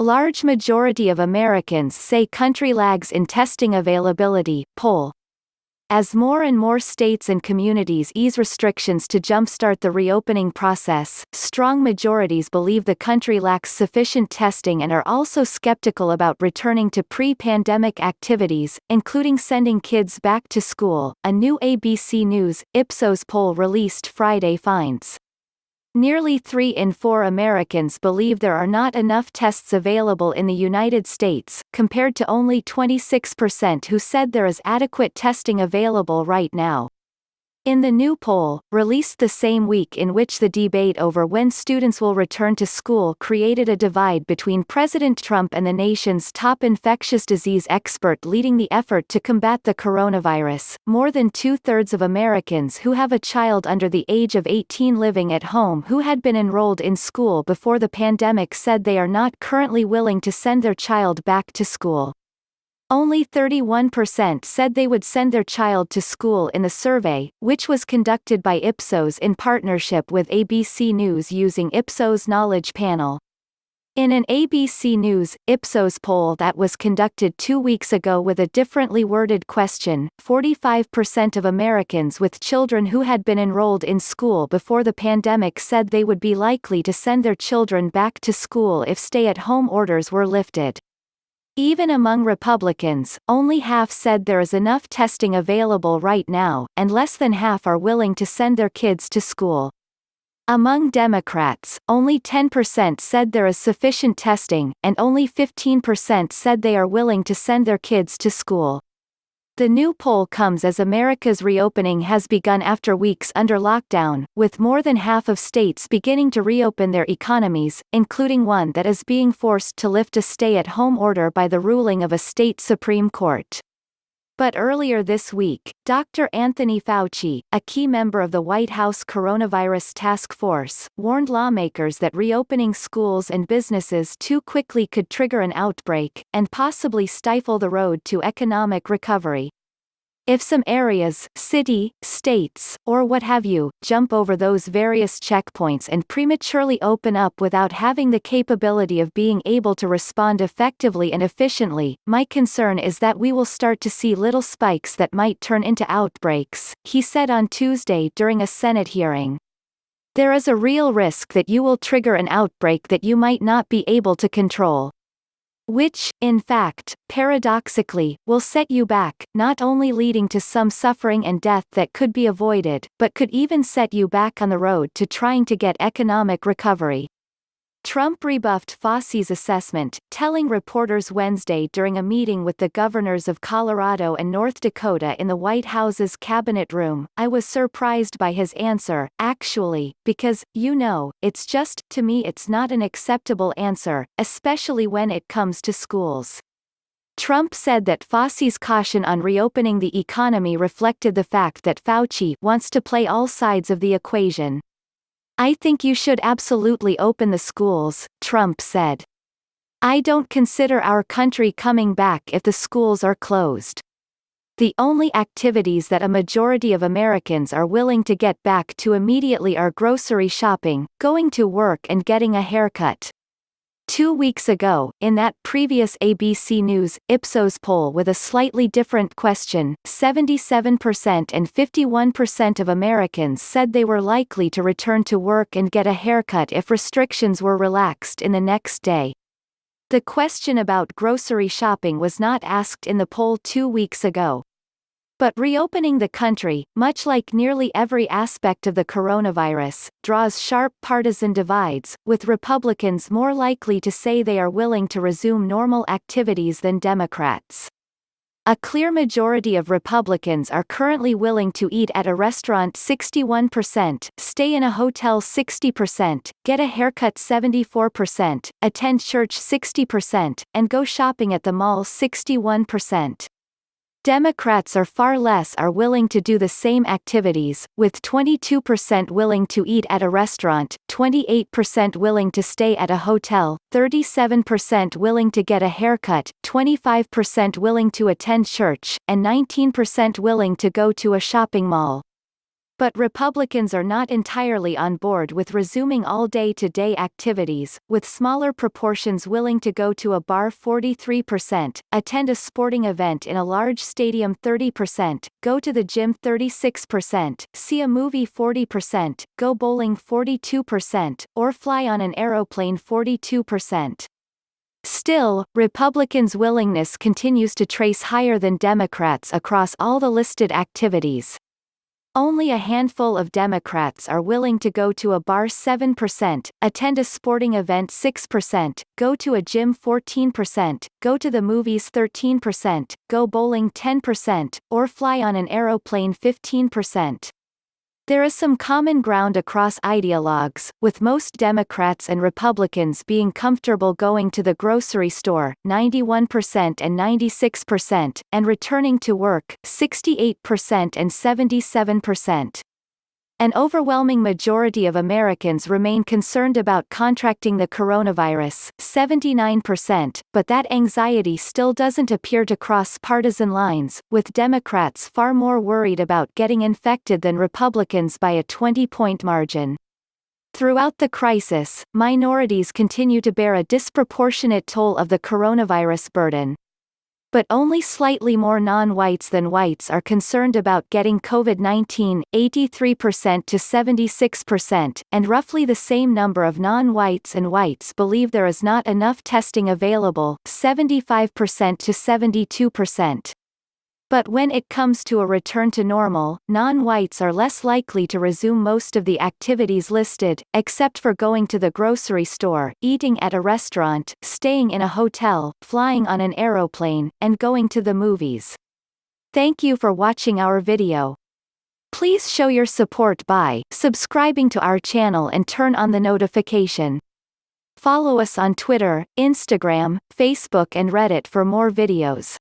Large majority of Americans say country lags in testing availability, poll. As more and more states and communities ease restrictions to jumpstart the reopening process, strong majorities believe the country lacks sufficient testing and are also skeptical about returning to pre-pandemic activities, including sending kids back to school. A new ABC News, Ipsos poll released Friday finds nearly 3 in 4 Americans believe there are not enough tests available in the United States, compared to only 26% who said there is adequate testing available right now. In the new poll, released the same week in which the debate over when students will return to school created a divide between President Trump and the nation's top infectious disease expert leading the effort to combat the coronavirus, more than 2/3 of Americans who have a child under the age of 18 living at home who had been enrolled in school before the pandemic said they are not currently willing to send their child back to school. Only 31% said they would send their child to school in the survey, which was conducted by Ipsos in partnership with ABC News using Ipsos Knowledge Panel. In an ABC News, Ipsos poll that was conducted 2 weeks ago with a differently worded question, 45% of Americans with children who had been enrolled in school before the pandemic said they would be likely to send their children back to school if stay-at-home orders were lifted. Even among Republicans, only half said there is enough testing available right now, and less than half are willing to send their kids to school. Among Democrats, only 10% said there is sufficient testing, and only 15% said they are willing to send their kids to school. The new poll comes as America's reopening has begun after weeks under lockdown, with more than half of states beginning to reopen their economies, including one that is being forced to lift a stay-at-home order by the ruling of a state Supreme Court. But earlier this week, Dr. Anthony Fauci, a key member of the White House Coronavirus Task Force, warned lawmakers that reopening schools and businesses too quickly could trigger an outbreak, and possibly stifle the road to economic recovery. If some areas, city, states, or what have you, jump over those various checkpoints and prematurely open up without having the capability of being able to respond effectively and efficiently, my concern is that we will start to see little spikes that might turn into outbreaks, he said on Tuesday during a Senate hearing. There is a real risk that you will trigger an outbreak that you might not be able to control. Which, in fact, paradoxically, will set you back, not only leading to some suffering and death that could be avoided, but could even set you back on the road to trying to get economic recovery. Trump rebuffed Fauci's assessment, telling reporters Wednesday during a meeting with the governors of Colorado and North Dakota in the White House's Cabinet Room, "I was surprised by his answer, actually, because, it's just, to me it's not an acceptable answer, especially when it comes to schools." Trump said that Fauci's caution on reopening the economy reflected the fact that Fauci wants to play all sides of the equation. "I think you should absolutely open the schools," Trump said. "I don't consider our country coming back if the schools are closed. The only activities that a majority of Americans are willing to get back to immediately are grocery shopping, going to work and getting a haircut." 2 weeks ago, in that previous ABC News, Ipsos poll with a slightly different question, 77% and 51% of Americans said they were likely to return to work and get a haircut if restrictions were relaxed in the next day. The question about grocery shopping was not asked in the poll 2 weeks ago. But reopening the country, much like nearly every aspect of the coronavirus, draws sharp partisan divides, with Republicans more likely to say they are willing to resume normal activities than Democrats. A clear majority of Republicans are currently willing to eat at a restaurant 61%, stay in a hotel 60%, get a haircut 74%, attend church 60%, and go shopping at the mall 61%. Democrats are far less are willing to do the same activities, with 22% willing to eat at a restaurant, 28% willing to stay at a hotel, 37% willing to get a haircut, 25% willing to attend church, and 19% willing to go to a shopping mall. But Republicans are not entirely on board with resuming all day-to-day activities, with smaller proportions willing to go to a bar 43%, attend a sporting event in a large stadium 30%, go to the gym 36%, see a movie 40%, go bowling 42%, or fly on an aeroplane 42%. Still, Republicans' willingness continues to trace higher than Democrats across all the listed activities. Only a handful of Democrats are willing to go to a bar 7%, attend a sporting event 6%, go to a gym 14%, go to the movies 13%, go bowling 10%, or fly on an aeroplane 15%. There is some common ground across ideologues, with most Democrats and Republicans being comfortable going to the grocery store, 91% and 96%, and returning to work, 68% and 77%. An overwhelming majority of Americans remain concerned about contracting the coronavirus, 79%, but that anxiety still doesn't appear to cross partisan lines, with Democrats far more worried about getting infected than Republicans by a 20-point margin. Throughout the crisis, minorities continue to bear a disproportionate toll of the coronavirus burden. But only slightly more non-whites than whites are concerned about getting COVID-19, 83% to 76%, and roughly the same number of non-whites and whites believe there is not enough testing available, 75% to 72%. But when it comes to a return to normal, non-whites are less likely to resume most of the activities listed, except for going to the grocery store, eating at a restaurant, staying in a hotel, flying on an aeroplane, and going to the movies. Thank you for watching our video. Please show your support by subscribing to our channel and turn on the notification. Follow us on Twitter, Instagram, Facebook and Reddit for more videos.